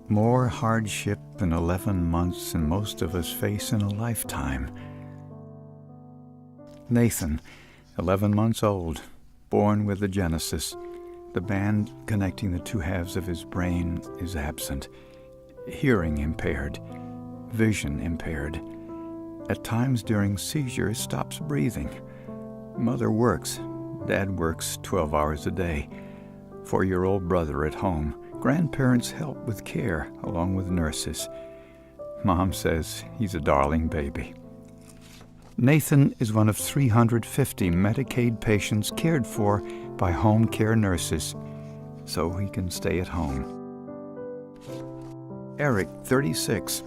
More hardship in 11 months than most of us face in a lifetime. Nathan, 11 months old, born with a genesis. The band connecting the two halves of his brain is absent. Hearing impaired, vision impaired. At times during seizures, stops breathing. Mother works. Dad works 12 hours a day. 4-year-old brother at home. Grandparents help with care, along with nurses. Mom says he's a darling baby. Nathan is one of 350 Medicaid patients cared for by home care nurses, so he can stay at home. Eric, 36.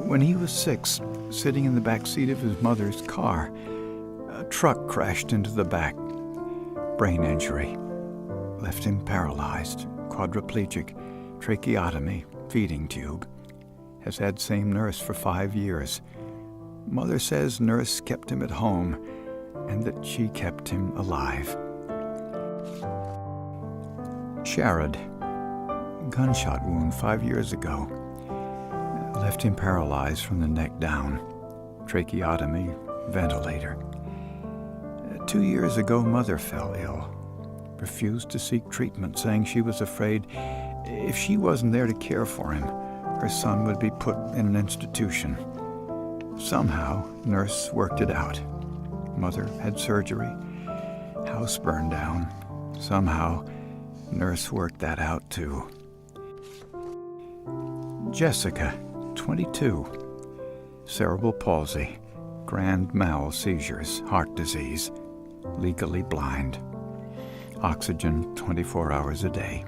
When he was 6, sitting in the back seat of his mother's car, a truck crashed into the back. Brain injury. Left him paralyzed, quadriplegic, tracheotomy, feeding tube. Has had same nurse for 5 years. Mother says nurse kept him at home and that she kept him alive. Sharad, gunshot wound 5 years ago. Left him paralyzed from the neck down. Tracheotomy, ventilator. 2 years ago, Mother fell ill. Refused to seek treatment, saying she was afraid if she wasn't there to care for him, her son would be put in an institution. Somehow, nurse worked it out. Mother had surgery, house burned down. Somehow, nurse worked that out too. Jessica, 22. Cerebral palsy, grand mal seizures, heart disease, legally blind. Oxygen 24 hours a day.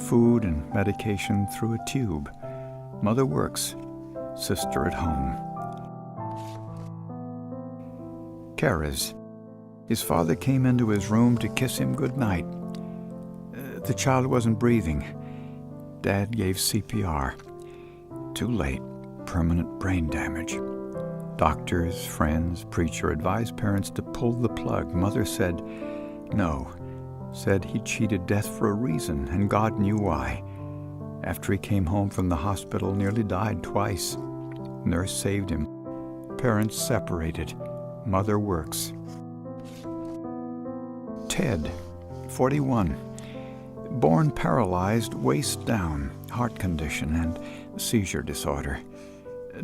Food and medication through a tube. Mother works, sister at home. Karaz. His father came into his room to kiss him goodnight. The child wasn't breathing. Dad gave CPR. Too late. Permanent brain damage. Doctors, friends, preacher advised parents to pull the plug. Mother said no. Said he cheated death for a reason, and God knew why. After he came home from the hospital, nearly died twice. Nurse saved him. Parents separated. Mother works. Ted, 41. Born paralyzed, waist down, heart condition, and seizure disorder.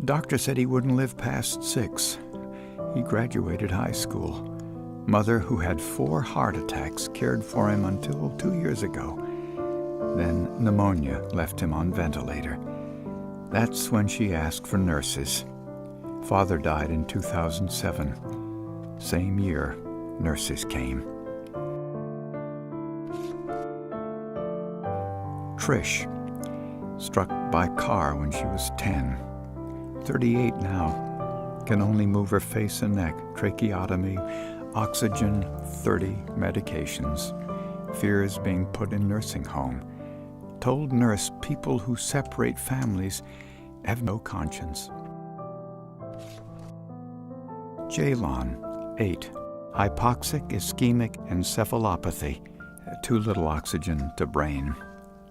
Doctor said he wouldn't live past 6. He graduated high school. Mother, who had 4 heart attacks, cared for him until 2 years ago. Then pneumonia left him on ventilator. That's when she asked for nurses. Father died in 2007. Same year, nurses came. Trish, struck by car when she was 10. 38 now. Can only move her face and neck. Tracheotomy, oxygen, 30 medications. Fears being put in nursing home. Told nurse people who separate families have no conscience. Jaylon, 8. Hypoxic ischemic encephalopathy. Too little oxygen to brain.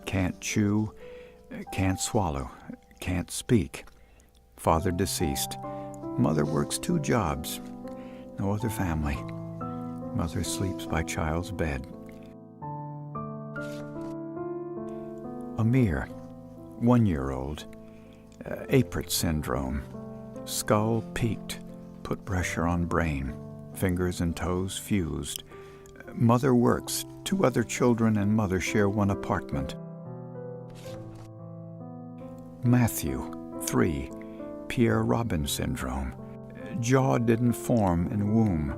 Can't chew, can't swallow, can't speak. Father deceased. Mother works 2 jobs. No other family. Mother sleeps by child's bed. Amir, 1-year-old. Apert syndrome. Skull peaked. Put pressure on brain. Fingers and toes fused. Mother works. 2 other children and mother share 1 apartment. Matthew, 3. Pierre-Robin syndrome. Jaw didn't form in womb.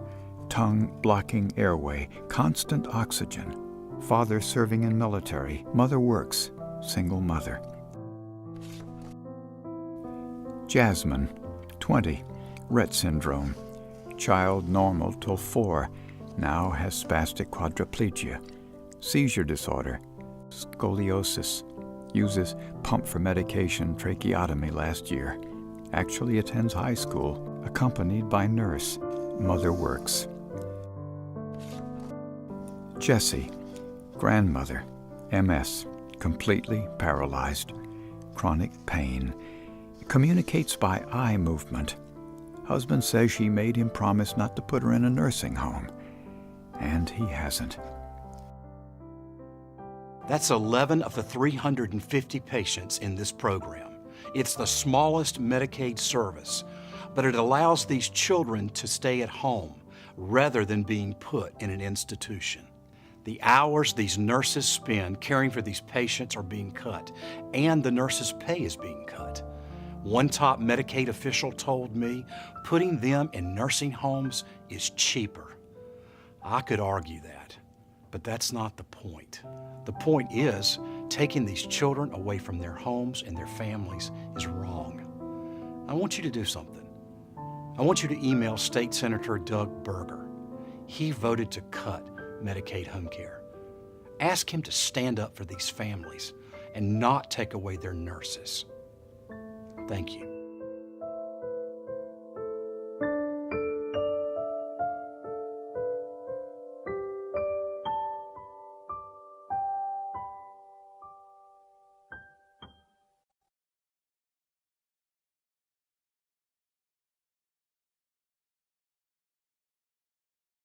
Tongue blocking airway. Constant oxygen. Father serving in military. Mother works. Single mother. Jasmine, 20. Rett syndrome. Child normal till 4. Now has spastic quadriplegia. Seizure disorder. Scoliosis. Uses pump for medication, tracheotomy last year. Actually attends high school, accompanied by nurse. Mother works. Jessie, grandmother, MS, completely paralyzed. chronic pain. Communicates by eye movement. Husband says she made him promise not to put her in a nursing home. And he hasn't. That's 11 of the 350 patients in this program. It's the smallest Medicaid service, but it allows these children to stay at home rather than being put in an institution. The hours these nurses spend caring for these patients are being cut, and the nurses' pay is being cut. One top Medicaid official told me putting them in nursing homes is cheaper. I could argue that, but that's not the point. The point is, taking these children away from their homes and their families is wrong. I want you to do something. I want you to email State Senator Doug Berger. He voted to cut Medicaid home care. Ask him to stand up for these families and not take away their nurses. Thank you.